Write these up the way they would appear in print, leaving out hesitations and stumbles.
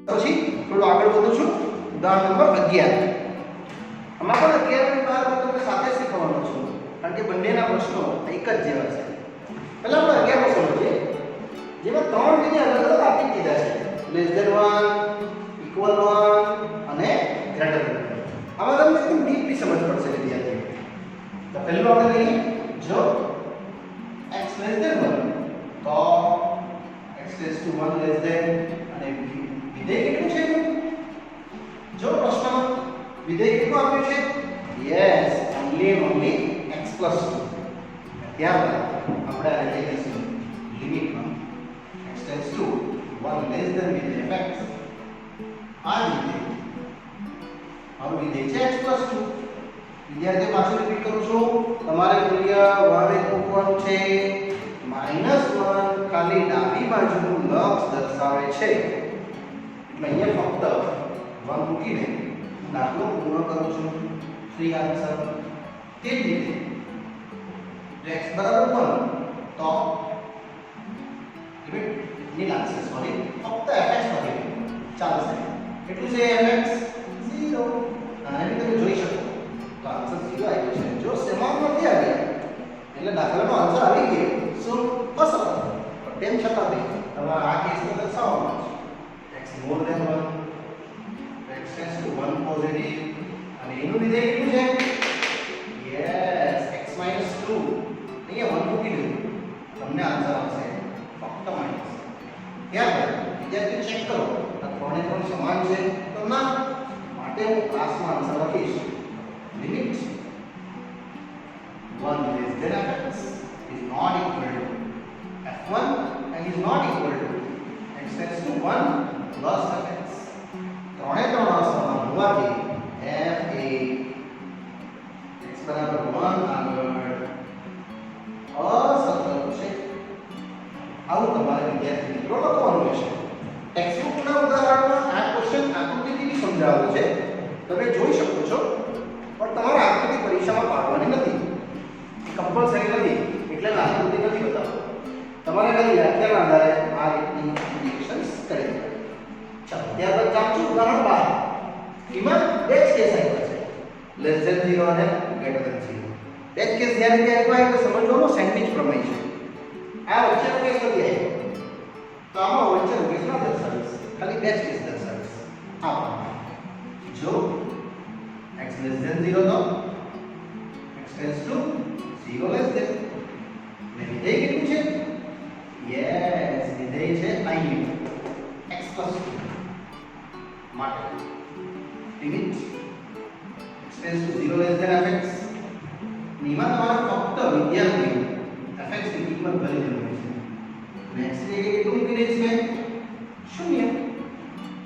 પછી થોડું આગળ વધું છું. ઉદાહરણ નંબર 11. આમાં પણ 11 અને 12 તમને સાથે શીખવવાનો છું કારણ કે બંનેના પ્રશ્નો એક જ જેવા છે. પહેલા આપણે 11 સમજીએ, જેમાં ત્રણ વિધેય અલગ અલગ આપી દીધા છે: લેસ ધેન 1, ઇક્વલ 1 અને ગ્રેટર ધેન 1. આમાં તમને એકદમ ડીપલી સમજ પડશે વિદ્યાર્થીઓ. તો પહેલું આપણે લઈએ, જો x લેસ ધેન 1 તો x less to 1 less than અને વિધેય કેટલું છે? જો પ્રશ્નમાં વિધેય કેટલું આપ્યું છે? Yes, only x plus 2. ત્યારબાદ આપણે આ લઈ લઈશું લિમિટમાં x tends to 1 less than વિધેય fx. આ વિધેય મારું વિધેય છે x plus 2. વિદ્યાર્થીઓ પાછું રિપીટ કરું છું, તમારે મૂલ્ય 1 એક મૂકવાનું છે, -1 ખાલી ડાબી બાજુનું લક્ષ દર્શાવે છે એટલે અહીંયા ફક્ત 1 મૂકીને દાખલો પૂર્ણ કરું છું. Free answer. તે જ રીતે x બરાબર 1 તો લિમિટ ની લાગશે, સોરી ફક્ત fx માટે ચાલશે. કેટલું છે fx? 0. અને તમે જોઈ શકો તો આન્સર 0 આવ્યો છે. જો સમાન નથી આવ્યા એટલે દાખલાનો આન્સર આવી ગયો. શું? અસર. પણ તેમ છતાં બી તમારે આ કેસમાં દર્શાવવાનું છે x more than 1, x tends to 1 positive અને એનું વિધેય કેટલું છે? Yes, x - 2. અહીંયા 1 મૂકી દો, તમને આન્સર આવશે ફક્ત માઈનસ. ત્યારબાદ વિદ્યાર્થી ચેક કરો આ ત્રણે ત્રણ સમાન છે તો ના, માટે હું ક્લાસમાં આન્સર લખીશ limit 1 less than fx is not equal to f1 and is not equal to x tends to 1 plus fx. ત્રણે ત્રણ અસમાન હોવાથી f એ x બરાબર 1 આગળ અસતત છે. આવું તમારે વિદ્યાર્થી મિત્રો લખવાનું રહેશે. ટેક્સ્ટબુકના ઉદાહરણમાં આ ક્વેશ્ચન આકૃતિથી સમજાવેલો છે, તમે જોઈ શકો છો, પણ તમારે આકૃતિ પરીક્ષામાં પાડવાની નથી, કમ્પલસરી નથી, એટલે આકૃતિ નથી બતાવતો. તમારે ખાલી વ્યાખ્યાના આધારે આ રીતની રિએક્શન્સ કરી દેવાની. ચાલો ત્યારબાદ જાઉં છું ઉદાહરણ 12. એમાં બે જ કેસ આપ્યા છે, લેસ ધેન 0 અને ગ્રેટર ધેન 0. બે જ કેસ જ્યારે આપ્યા એટલે સમજવાનો સેન્ડવિચ પ્રમેય છે. આ વચ્ચેનો કેસ નથી આવ્યો તો આમાં વચ્ચેનો કેસ ના દર્શાવીશ, ખાલી બે જ કેસ દર્શાવીશ. આ જો x લેસ ધેન 0 તો x tends to 0 less than ને વિધેય કેટલું છે? યસ, વિધેય છે i x plus 2 માટે limit x tends to 0 less than fx. નીમાં તમારે ફક્ત વિદ્યાર્થીઓ fx ની કિંમત ભરી દેવાની છે. x ની જગ્યાએ કેટલું મૂકી દઈશ મેં? 0.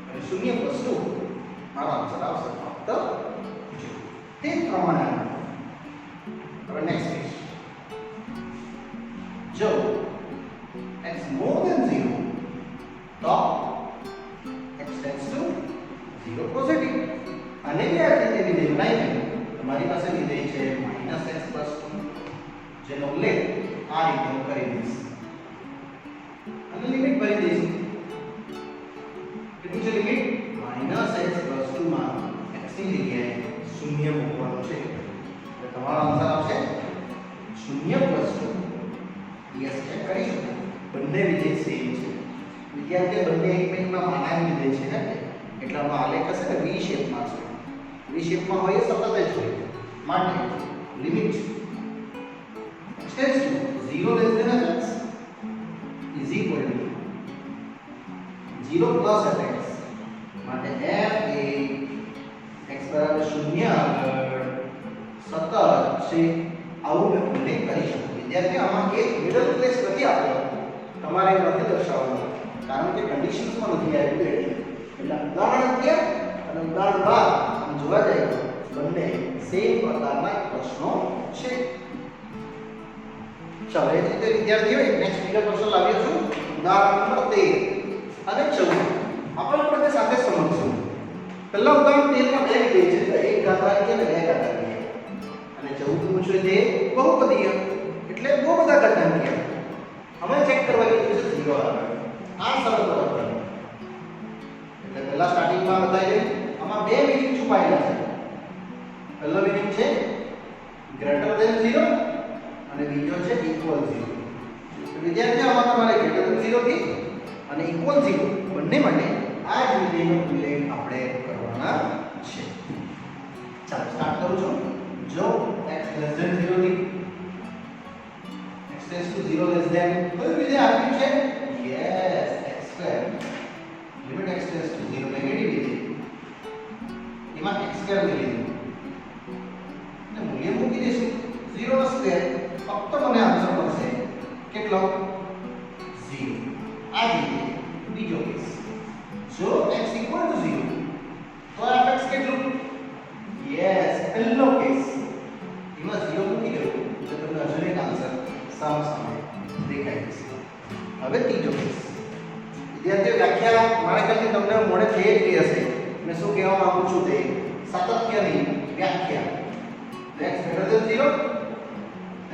અને 0 plus 2 મારો આન્સર આવશે ફક્ત 0. તે જ પ્રમાણે હવે નેક્સ્ટ કેસ, જો x more than 0 તો x tends to 0 પોઝિટિવ. અને બે આ રીતે વિધેય બનાવી તમારી પાસે વિધેય છે -x plus 2 જેનો ઉલ્લેખ આ રીતે હું કરી દઈશ અને લિમિટ ભરી દઈશ. કેટલું છે લિમિટ? -x plus 2 માં x ની જગ્યાએ 0 મૂકવાનું છે એટલે તમારો આન્સર આવશે 0 plus 2. યસ, ચેક કરી શકો બંને વિધેય સેમ છે. વિદ્યાર્થીઓ બંને એકમેકના માનાંક વિધેય છે ને એટલે આનો આલેખ હશે ને વી શેપમાં છે. વી શેપમાં હોય સતત જ હોય માટે limit x tends to 0 less than fx is equal to 0 plus fx. માટે f એ x બરાબર 0 આગળ સતત છે આવું મેં ઉલ્લેખ કરી શકું. વિદ્યાર્થીઓ આમાં એક મિડલ પ્લેસ નથી આપ્યો, તમારે નથી દર્શાવવાનું કારણ કે કન્ડિશન્સમાં નથી આવ્યું એટલે ઉદાહરણ 11 અને ઉદાહરણ 12 આમ જોવા જાય તો બંને સેમ પ્રકારના પ્રશ્નો છે. ચાલો એ રીતે વિદ્યાર્થીઓ નેક્સ્ટ બીજો ક્વેશ્ચન લાવ્યો છું ઉદાહરણ નંબર 13 અને 14. આપણે સાથે સમજીશું. પહેલા ઉદાહરણ 13 માં બે વિધેય છે, એક ઘાતાંકીય અને બે ઘાતાંકીય, અને 14 પૂછ્યું છે બહુપદીય એટલે બહુ બધા ઘાતાંકીય. અમે ચેક કરવા કીધું છે 0 આગળ. આ સરળ બરાબર એટલે પહેલા સ્ટાર્ટિંગમાં બતાવી દે આમાં બે મીનિંગ છુપાયેલા છે. પહેલો મીનિંગ છે ગ્રેટર ધેન 0 અને બીજો છે ઇક્વલ 0. તો વિદ્યાર્થીઓ આમાં તમારે ગ્રેટર ધેન 0 થી અને ઇક્વલ 0 બંને માટે આ જ વિધેયનો ઉલ્લેખ આપણે કરવાના છે. ચાલો સ્ટાર્ટ કરું છું. જો x less than 0 થી x tends to 0 less than કયું વિધેય આપ્યું છે? Yes x square limit x tends to 0 negative વિધેય એમાં x square લઈ લીધું અને મૂલ્ય મૂકી દઈશું 0 નો સ્ક્વેર ફક્ત મને આન્સર મળશે કેટલો 0. આ રીતે બીજો કેસ જો x equal to 0 તો fx કેટલું? યસ પહેલો કેસ એમાં 0 મૂકી દો એટલે તમને હજુ એક આન્સર સામે દેખાઈ જશે. હવે ત્રીજો કેસ વિદ્યાર્થીઓ વ્યાખ્યા મારા ખ્યાલથી તમને મોડે થઈ જ ગઈ હશે. મેં શું કહેવા માંગુ છું તે સાતત્યની વ્યાખ્યા. x greater than 0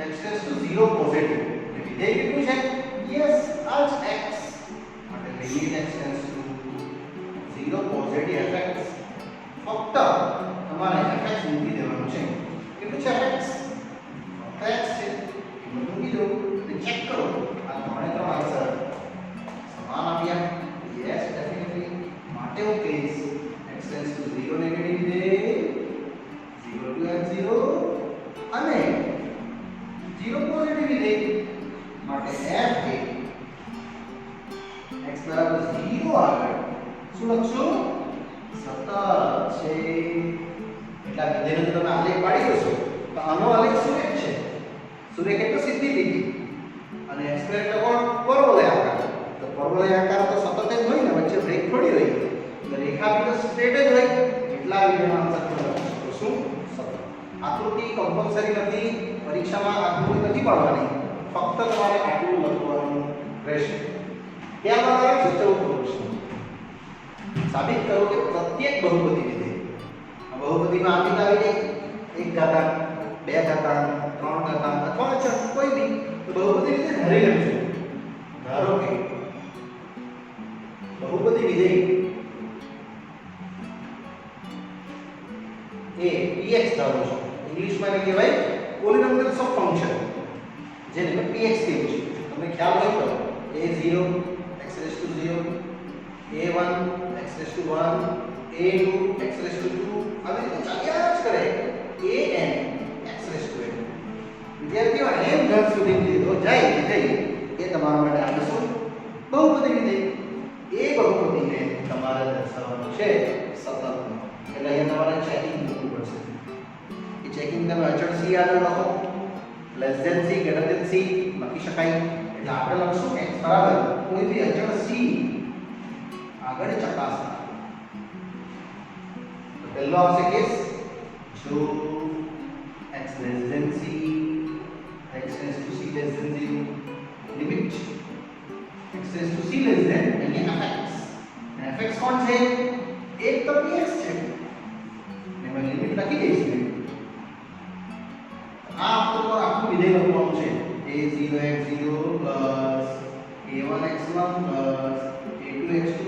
x tends to 0 positive એટલે વિધેય કેટલું છે? યસ આ જ x માટે limit x tends to 0 positive fx ફક્ત તમારે fx મૂકી દેવાનું છે. કેટલું છે fx? x છે મૂકી દો અને ચેક કરો આ ત્રણે ત્રણ આન્સર સમાન આવ્યા. યસ ડેફિનેટલી માટે હું કહીશ x tends to 0 નેગેટિવ વિધેય 0 to f0 અને 0 પોઝિટિવ વિધેય માટે f એ x બરાબર 0 આગળ શું લખશું? સતત છે. એટલા વિધેયનો તમે આલેખ પાડી દો તો આનો આલેખ સુરેખ છે. સુરેખ એટલે સીધી લીટી અને x સ્ક્વેર એટલે કોણ? પરવલયાકાર. તો પરવલયાકાર તો સતત જ હોય ને, વચ્ચે બ્રેક થોડી હોય. તો રેખા બી તો સ્ટ્રેટ જ હોય. એટલા વિધેયનો આન્સર તમે લખો શું? સતત. આકૃતિ કમ્પલસરી નથી, પરીક્ષામાં આકૃતિ નથી પાડવાની, ફક્ત તમારે આટલું લખવાનું રહેશે. ત્યારબાદ આવે છે ચૌથો પ્રશ્ન. સાબિત કરો કે પ્રત્યેક બહુપદી વિધેય આ બહુપદીમાં આપી આવી જાય 1 ઘાતાંક 2 ઘાતાંક 3 ઘાતાંક અથવા અચળ કોઈ બી તો બહુપદી વિધેય ધરી લેજો. ધારો કે બહુપદી વિધેય એ px ધારો છો. ઇંગ્લિશમાં એને કહેવાય પોલિનોમિયલ્સ ઓફ ફંક્શન, જેને મેં px કહ્યું છે. તમને ખ્યાલ હોય તો a0 x raised to 0 a1 x raised to 1 a2 x raised to 2 આવી રીતે ચાલ્યા જ કરે an x raised to n. વિદ્યાર્થીઓ n ઘાત સુધી લીધો જાય વિધેય એ તમારા માટે આવે શું? બહુપદી વિધેય. એ બહુપદીને તમારે દર્શાવવાનું છે સતત. એટલે અહીંયા તમારે ચેકિંગ કરવું પડશે. એ ચેકિંગ તમે અચળ c આગળ લખો, less than c greater than c લખી શકાય. એટલે આપણે લખશું x બરાબર કોઈ બી અચળ c આગળ ચકાસતા. તો પહેલો આવશે કેસ જો x less than c x tends to c less than 0 limit x tends to c less than અહીંયા fx. અને fx કોણ છે? એક તો px છે. એમાં લિમિટ લખી દઈશું. આ આપણું આખું વિધેય લખવાનું છે a0x0 a1x1 a2x2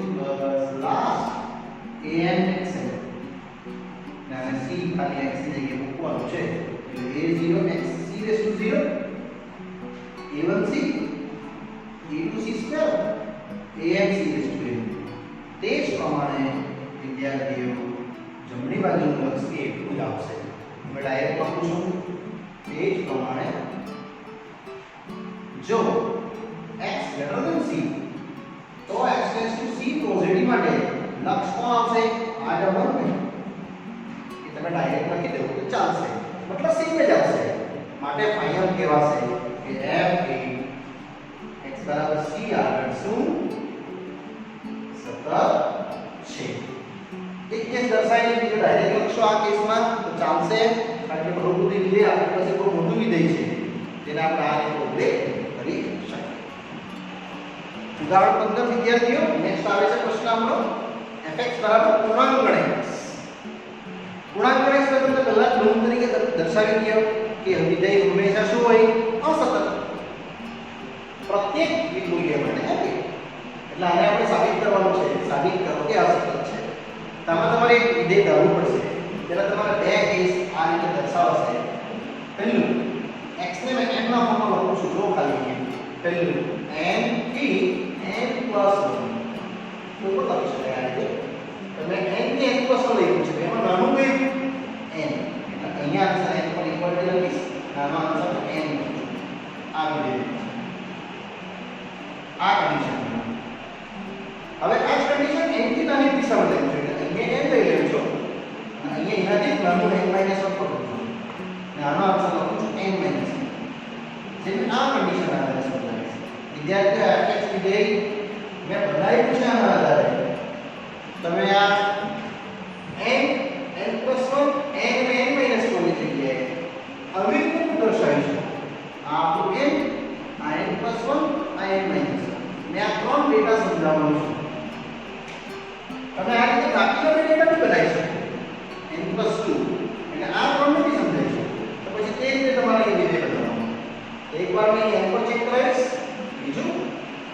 last anxn. અને c ખાલી x ની જગ્યાએ મૂકવાનું છે. એટલે a0 x c raised to 0 a1c a2c square anc raised to 0. તે જ પ્રમાણે વિદ્યાર્થીઓ જમણી બાજુનું લક્ષ એ એટલું જ આવશે. હું ડાયરેક્ટ લખું છું તે જ પ્રમાણે જો x greater than c તો x tends to c positive માટે લક્ષ કોણ આવશે? આ જ આવવાનું ને. એ તમે ડાયરેક્ટ લખી દો તો ચાલશે, મતલબ સેમ જ આવશે. માટે ફાઇનલ કહેવાશે કે f એ x બરાબર c આગળ શું? સતત છે. એક કેસ દર્શાવીને બીજો ડાયરેક્ટ લખશો આ કેસમાં તો ચાલશે, કારણ કે બહુપદી વિધેય આપણી પાસે બહુ મોટું વિધેય છે જેને આપણે આ રીતે ઉલ્લેખ કરી શકીએ. ઉદાહરણ 15 વિદ્યાર્થીઓ નેક્સ્ટ આવે છે પ્રશ્ન આપણો fx બરાબર પૂર્ણાંક ગણેશ. પૂર્ણાંક ગણેશ તો તમને પહેલા જ નોંધ તરીકે દર્શાવી દયો કે વિધેય હંમેશા શું હોય? અસતત. પ્રત્યેક મૂલ્ય માટે એટલે આને આપણે સાબિત કરવાનું છે. સાબિત કરો કે અસતત છે. તો આમાં તમારે એક વિધેય ધારવું પડશે. પહેલા તમારે બે કેસ આ રીતે દર્શાવશે. પહેલું x ને મેં n ના ફોર્મમાં લખું છું. જો ખાલી અહીંયા પહેલું n થી n પ્લસ 1 તો પણ લખી શકાય આ રીતે. તમે n થી n પ્લસ 1 લખ્યું છે એમાં નાનું કયું n, એટલે અહીંયા આન્સર n પર ઇક્વલ ટુ લખીશ. નાનો આન્સર n આ વિધેય આ કન્ડિશન. હવે આ જ કન્ડિશન n થી નાની દિશામાં લખું છું. એટલે અહીંયા n લઈ લેજો અને અહીંયા એનાથી નાનું n માઈનસ 1 પર લખું છું. અને આનો આન્સર લખું છું n માઈનસ 1. જેમ આ કન્ડિશન આધારે સમજાવીશ. વિદ્યાર્થીઓ fx વિધેય મેં બનાવ્યું છે આના આધારે. તમે આ n n + 1 n અને n - 1 ની જગ્યાએ આવી રીતે દર્શાવી છે. આ આપણું n, આ n + 1, આ n - 1. મેં આ ત્રણ ડેટા સમજાવવાનો છું. તમે આ રીતે બાકીનો ડેટા બી બનાવી શકો. n + 2 એટલે આ ત્રણને બી સમજાવી શકો. તો પછી તે રીતે તમારે એ વિધેય બનાવવાનું. એકવાર મેં n પર ચેક કરીશ. બીજું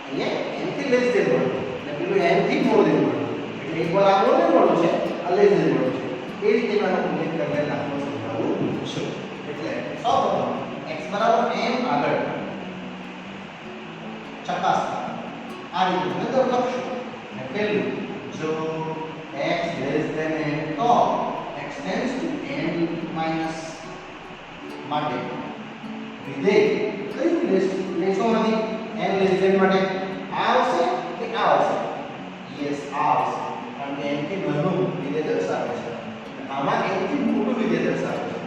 અહીંયા n થી લેસ ધેન વાળું અને પેલું n થી મોર ધેન વાળું. એટલે એકવાર આ મોર ધેન વાળું છે, આ લેસ ધેન વાળું છે. એ રીતે મેં આનો ઉલ્લેખ કરીને દાખલો સમજાવું છું. એટલે સૌપ્રથમ x = m આગળ ચકાસ આ રીતે નંબર લખશું. અને પહેલું જો x લેસ ધેન n તો x tends to n minus માટે વિધેય કયું લેશોમાંથી n લેસ ધેન માટે આ આવશે કે આ આવશે? યસ, આ આવશે. કારણ કે n થી નાનું વિધેય દર્શાવે છે. આમાં n થી મોટું વિધેય દર્શાવે છે.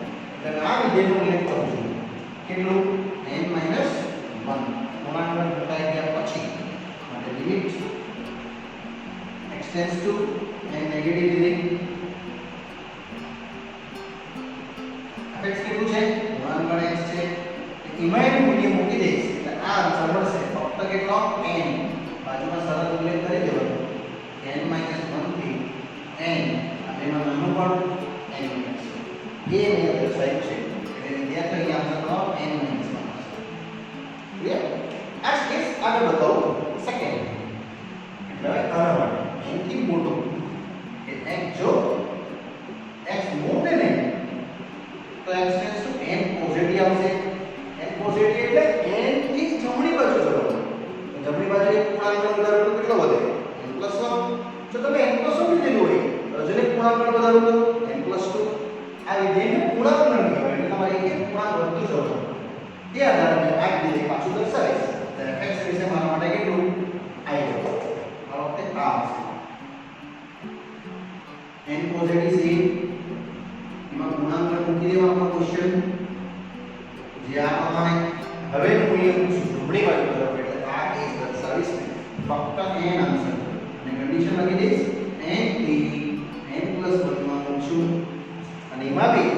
એટલે આ વિધેયનો ઉલ્લેખ કરું છું. કેટલું? n - 1 ગુણાકાર ઘટાઈ ગયા પછી માટે limit x tends to n negative વિધેય fx કેટલું છે? ગુણાકાર x છે. એમાં મૂલ્ય મૂકી દઈશ એટલે આ આન્સર મળશે. ફક્ત કેટલો? n. બાજુમાં સરળ ઉલ્લેખ કરી દેવાનો n - 1 થી n. આ બેમાં નાનું પણ n - 1 એ મેં દર્શાવ્યું છે. એટલે વિદ્યાર્થીઓ અહીંયા આન્સર ન n - 1 આવશે. ક્લિયર? આ કેસ આગળ બતાવો. સેકન્ડ એટલે આના માટે n થી મોટો કે x જો x મોટે નહીં તો x tends to n positive આવશે. n પોઝિટિવ એટલે n થી જમણી બાજુ જવાનું. તો જમણી બાજુ એક પૂર્ણાંકનો વધારો કેટલો વધે? n + 1. જો તમે n + 1 લીધેલું હોય તો જેને પૂર્ણાંકનો વધારો તો n + 2. આ વિધેયને પૂર્ણાંક ન કહેવાય. એટલે તમારે એક પૂર્ણાંક વધતું જવાનું. તે આધારે મેં આ વિધેય પાછું દર્શાવીશ. ત્યારે fx વિશે મારા માટે કેટલું આવી જશે? આ વખતે આ આવશે. n પોઝિટિવ છે એમાં પૂર્ણાંક મૂકી દેવાનો ક્વેશ્ચન જે આ પ્રમાણે. હવે મૂલ્ય મૂકશું જમણી બાજુ તરફ. એટલે આ કેસ દર્શાવીશ ફક્ત n આન્સર અને કન્ડિશન લખી દઈશ n થી n + 1 માં મૂકશું. અને એમાં બી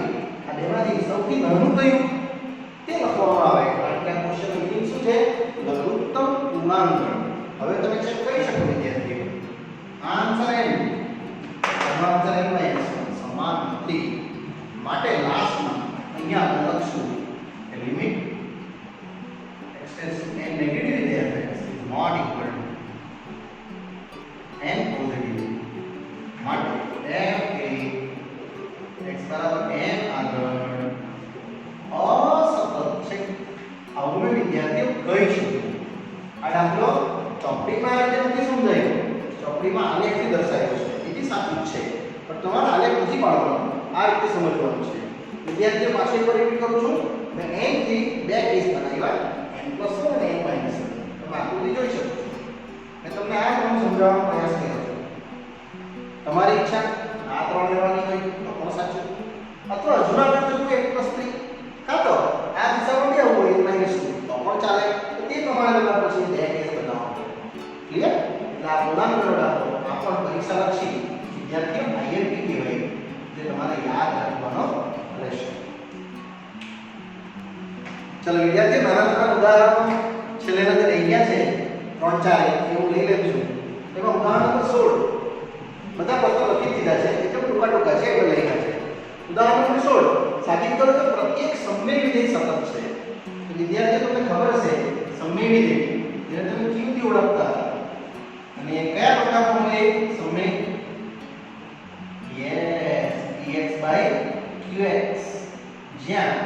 આ બેમાંથી સૌથી નાનું કયું તે લખવામાં આવે. કારણ કે આ ક્વેશ્ચનનો મીનિંગ શું છે? લઘુત્તમ પૂર્ણાંક. હવે તમે ચેક કરી શકો વિદ્યાર્થીઓ. આન્સર n આન્સર n - 1 સમાન નથી. માટે લાસ્ટમાં અહીંયા આપણે લખશું કે limit x tends to n negative વિધેય fx is not equal to n positive. માટે f એ x = n આગળ અસતત છે. આવું મેં વિદ્યાર્થીઓ કહી શકું. આ દાખલો ચોપડીમાં આ રીતે નથી સમજાયો. ચોપડીમાં આલેખથી દર્શાવ્યો છે. એ બી સાચું છે. પણ તમારે આલેખ નથી પાડવાનો. આ રીતે સમજવાનું છે. વિદ્યાર્થીઓ પાછળ એક વાર રિપીટ કરું છું. મેં n થી બે કેસ બનાવ્યા n + 1 અને n - 1. તમે આકૃતિ જોઈ શકો છો. મેં તમને આ ત્રણ સમજાવવાનો પ્રયાસ કર્યો છે. તમારી ઈચ્છા આ ત્રણ લેવાની હોય તો પણ સાચું. અથવા જૂના કરતા જો 1 + 3 કાં તો આ દિશામાં બી આવવું હોય 1 - 2 તો પણ ચાલે. તો તે પ્રમાણે તમારે પછી બે કેસ બનાવવાનો. ક્લિયર? એટલે આ પૂર્ણાંકનો દાખલો આ પણ પરીક્ષા લક્ષી વિદ્યાર્થીઓ IMP કહેવાય. જે તમારે યાદ રાખવાનો રહેશે. ચલો વિદ્યાર્થીઓ નાના નાના ઉદાહરણો છેલ્લે નજર અહીંયા છે 3-4 એવું લઈ લેજો. એમાં ઉદાહરણ નંબર 16 બધા પ્રશ્નો લખી દીધા છે. એકદમ ટૂંકા ટૂંકા છે એટલે લખ્યા છે. ઉદાહરણ નંબર 16 સાબિત કરો કે પ્રત્યેક સમય વિધેય સતત છે. તો વિદ્યાર્થીઓ તમને ખબર હશે સમય વિધેય જેને તમે કેવી ઓળખતા અને કયા પ્રકારનો હોય સમય જ્યાં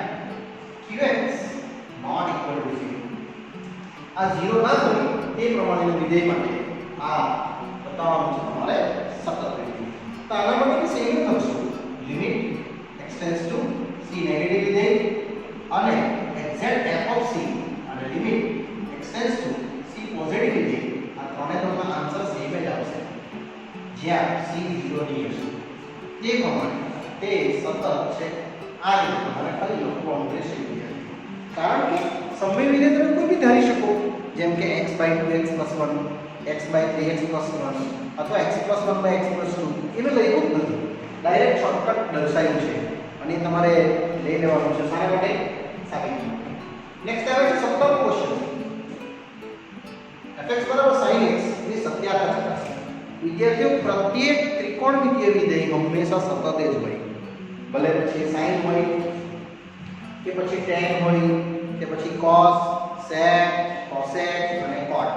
qx નોટ ઇક્વલ ટુ 0 આ 0 ના હોય તે પ્રમાણેનું વિધેય માટે આ બતાવવાનું છે તમારે સતત વિધેય. તો આના માટે સેમ કરશું limit x tends two c negative વિધેય અને એક્ઝેક્ટ f ઓફ c અને limit x tends two c positive વિધેય આ ત્રણેયનો આન્સર સેમ જ આવશે જ્યાં c 0 ની હશે તે પ્રમાણે તે સતત છે. આ રીતે તમારે ખાલી લખવાનું રહેશે કારણ કે સમય વિધેય તમે કોઈ બી ધારી શકો જેમ કે x/2x + 1 x/3x + 1 અથવા x + 1/x + 2 એને લઈવું જ નથી, ડાયરેક્ટ શોર્ટકટ દર્શાવ્યું છે અને તમારે લઈ લેવાનું છે શાના માટે સાબિત માટે. નેક્સ્ટ આવે છે 17મો ક્વેશ્ચન fx = sin x ની સત્યાતા ચકાસણી. વિદ્યાર્થીઓ પ્રત્યેક ત્રિકોણમિતિય વિધેય હંમેશા સતત જ હોય, ભલે પછી sin હોય કે પછી tan હોય કે પછી cos sec cosec અને cot,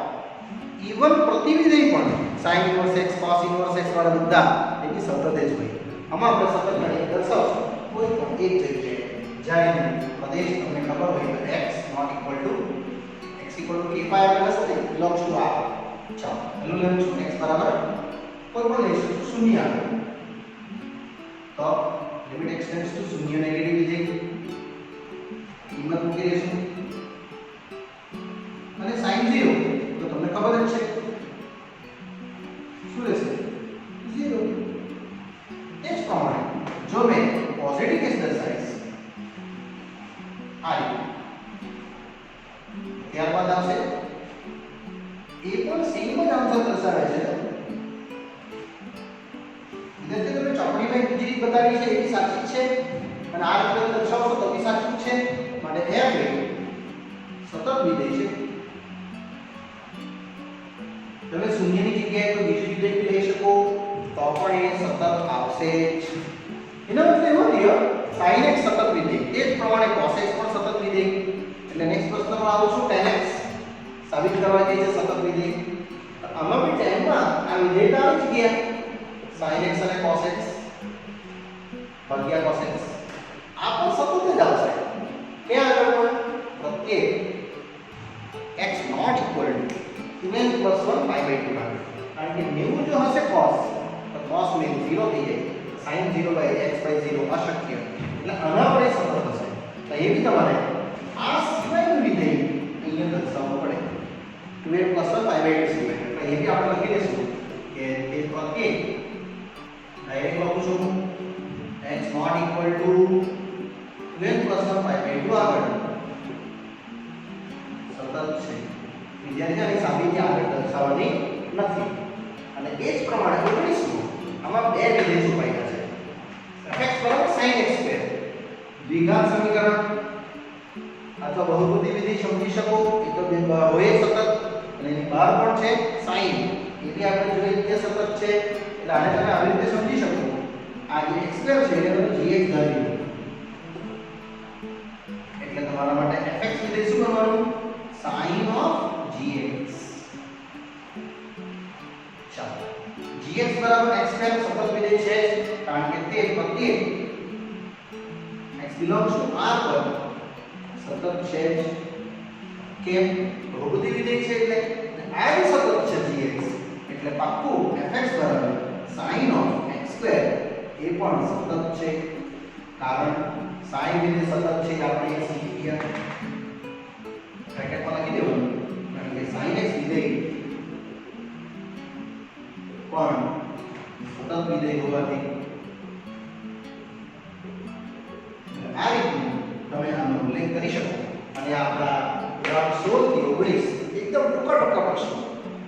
ઈવન પ્રતિવિધેય પણ sin inverse x cos inverse x વાળા બધા એની સતત જ હોય. આમાં આપણે સતત ગણિત દર્શાવશું કોઈ પણ એક જગ્યાએ જાય પ્રદેશ તમને ખબર હોય તો x not equal to x equal to k pi plus 3 belongs to r. ચાલો પહેલું લેવું છું x બરાબર કોઈ પણ લઈશું તો શૂન્ય આવે તો લિમિટ x ટેન્ડ્સ ટુ શૂન્ય નેગેટિવ વિધેય કિંમત મૂકી દઈશું અને sin 0 તો તમને ખબર જ છે શું રહેશે 0. એ જ પ્રમાણે જો મેં પોઝિટિવ કેસ દર્શાવીશ આ રીતે ત્યારબાદ આવશે એ પણ સેમ જ આન્સર દર્શાવે છે. વિદ્યાર્થીઓ તમે ચોપડીમાં બીજી રીત બતાવી છે એ બી સાચી જ છે અને આ રીતે દર્શાવશો તો બી સાચું જ છે. માટે f એ સતત વિધેય છે. તમે શૂન્યની જગ્યાએ કોઈ બીજું વિધેય બી લઈ શકો તો પણ એ સતત આવશે જ. એનો મતલબ એવો થયો sin x સતત વિધેય તે જ પ્રમાણે cos x પણ સતત વિધેય. એટલે નેક્સ્ટ પ્રશ્નમાં આવું છું tan x સાબિત કરવા જઈએ છે સતત વિધેય. આમાં બી tan માં આ વિધેયતા આવી જ ગયા sin x અને cos x ભાગ્યા cos x આ પણ સતત જ આવશે. ક્યાં આગળ પણ પ્રત્યેક x not equal to 2n + 1 pi/2 કારણ કે 90 જો હશે cos તો cos 0 થઈ જાય, sin 0/x/0 અશક્ય, એટલે આના પર સતત હશે. તો એ બી તમારે આ સિવાયનું વિધેય અહીંયા દર્શાવવું પડે 2n + 1 pi/2 સિવાય. એટલે એ બી આપણે લખી દઈશું કે તે પ્રત્યેક ડાયરેક્ટ લખું છું x not equal to 2n + 1 pi/2 આગળ સતત છે. વિદ્યાર્થીઓની સાબિતી આગળ દર્શાવવાની નથી. અને એ જ પ્રમાણે 19 આમાં બે વિધેય છુપાયેલા છે. fx = sin x², દ્વિઘાત સમીકરણ અથવા બહુપદી વિધિ સમજી શકો એ તો હોય સતત અને એની બહાર પણ છે sin એ બી આપણે જોઈએ કે સતત છે. એટલે આને તમે આવી રીતે સમજી શકો આ જે x² છે એને તમે gx ધારી લો. એટલે તમારા માટે fx વિધેય શું બનવાનું sin of gx. ચાલો gx બરાબર x² સતત વિધેય છે કારણ કે તે પ્રત્યેક x belongs to r પર સતત છે જ. કેમ બહુપદી વિધેય છે એટલે આ જ સતત છે gx એટલે પાક્કું fx બરાબર sin of x² એ પણ સતત છે કારણ sin વિધેય સતત છે આપણે એ શીખી ગયા. બ્રેકેટમાં લખી દેવાનું કારણ કે sin x વિધેય પણ સતત વિધેય હોવાથી આ રીતનું તમે આનો ઉલ્લેખ કરી શકો. અને આપણા ઉદાહરણ 16 થી 19 એકદમ ટૂંકા પ્રશ્નો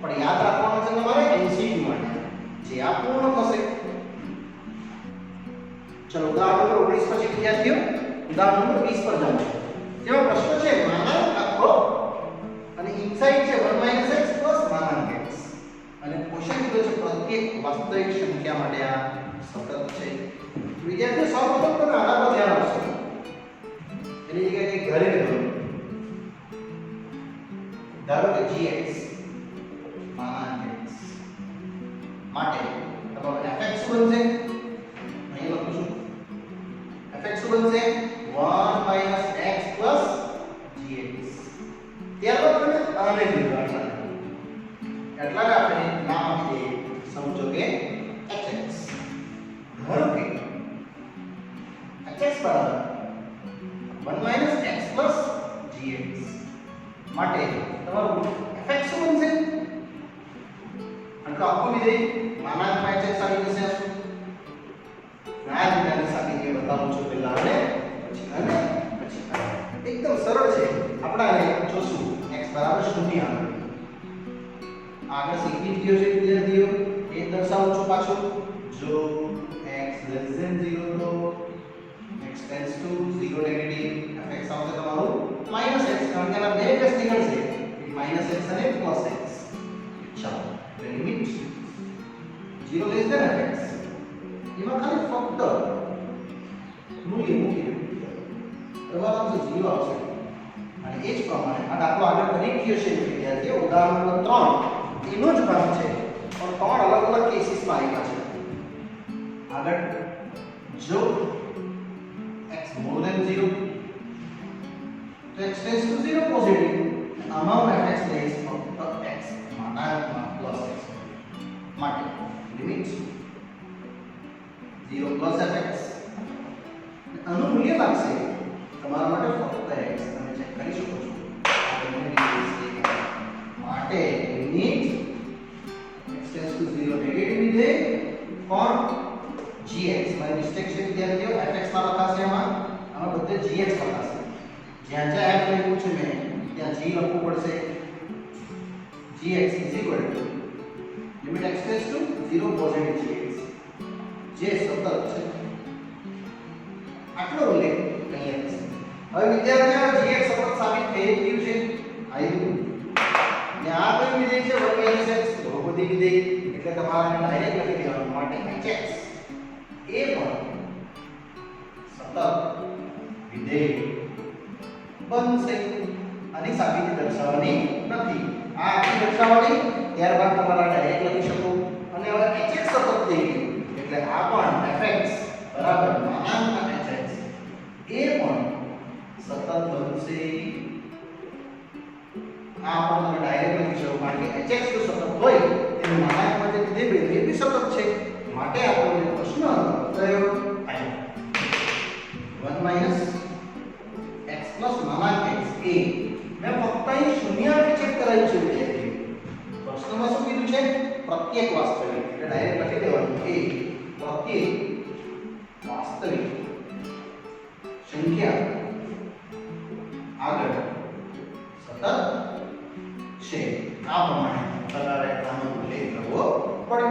પણ યાદ રાખવાનું છે તમારે MCQ માટે જે આ પૂર્ણ થશે. ચલો ઉદાહરણ નંબર 19 પછી વિદ્યાર્થીઓ ઉદાહરણ નંબર 20 પર જાઓ. જેમાં પ્રશ્ન છે માનાંક આખો અને ઇનસાઇડ છે 1 - x + માનાંક x અને ક્વેશ્ચન કીધો છે પ્રત્યેક વાસ્તવિક સંખ્યા માટે આ સતત છે. વિદ્યાર્થીઓ સૌપ્રથમ તમે આના પર ધ્યાન આપશો એની જગ્યાએ કંઈક ઘરે કરો. ધારો કે gx માનાંક x માટે તમારો fx શું બનશે અહીં લખું છું fx શું બનશે 1 - x plus gx. ત્યારબાદ તમે આને જોડવાના એટલા આપણે નામ આપીએ સમજો કે hx. ધારો કે hx બરાબર 1 - x plus gx માટે તમારું fx શું બનશે? આટલો આખો વિધેય નાના hx આવી જશે. આ વિધાનની સાબિતી બતાવું છું પહેલા અને પછી એકદમ સરળ છે. આપણે આને જોશું x બરાબર 0 આગળ શીખી જ ગયો છે વિદ્યાર્થીઓ. એ દર્શાવું છું પાછું. જો x less than 0 તો x tends to 0 negative fx આવશે તમારું -x કારણ કે આના બે કેસ નીકળશે -x અને +x. ચાલો લિમિટ 0 less than fx એમાં ખાલી ફક્ત મૂલ્ય મૂકી એમાં આવશે 0 આવશે. અને એ જ પ્રમાણે આ દાખલો આગળ કરી ગયો છે વિદ્યાર્થીઓ. ઉદાહરણ નંબર 3 એનો જ ભાગ છે પણ 3 અલગ અલગ કેસીસમાં આવ્યા છે. આગળ જો x more than 0 તો x tends to 0 પોઝિટિવ. આમાં fx પ્લેસ ફક્ત x માનાંકમાં +x માટે લિમિટ 0 plus fx આનું મૂલ્ય લાગશે તમારા માટે ફક્ત x. તમે ચેક કરી શકો છો માટે limit x tends to 0 negative વિધેય કોણ gx. મારી મિસ્ટેક છે વિદ્યાર્થીઓ. fx માં લખાશે આમાં બધે gx લખાશે. જ્યાં જ્યાં f લખ્યું છે મેં ત્યાં g લખવું પડશે. gx limit x tends to 0 positive gx જે સતત છે. આટલો ઉલ્લેખ અહીંયા છે. હવે વિદ્યાર્થીઓ gx સતત સાબિત થઈ ગયું છે. આવ્યું ને આ કઈ વિધેય છે 1 - x બહુપદી વિધેય એટલે તમારે ડાયરેક્ટ લખી દેવાનું માટે hx એ પણ સતત વિધેય બનશે. આની સાબિતી દર્શાવવાની નથી. આ આખી દર્શાવવાની ત્યારબાદ તમારે ડાયરેક્ટ લખી શકો. અને હવે hx સતત થઈ ગયું એટલે આ પણ fx બરાબર માનાંકમાં hx એ પણ સતત બનશે. આ પણ તમે ડાયરેક્ટ લખી શકો કારણ કે hx જો સતત હોય તેનું માનાંકમાં જે વિધેય એ બી સતત છે. માટે આપણો જે પ્રશ્ન કયો 1 - x plus માનાંક x એ મેં ફક્ત અહીં શૂન્ય ચેક કરાયું છે વિદ્યાર્થીઓ. પ્રશ્નમાં શું કીધું છે? પ્રત્યેક વાસ્તવિક એટલે ડાયરેક્ટ લખી દેવાનું a પ્રત્યેક વાસ્તવિક સંખ્યા આગળ સતત છે. આ પ્રમાણે તમારે આનો ઉલ્લેખ કરવો પડે.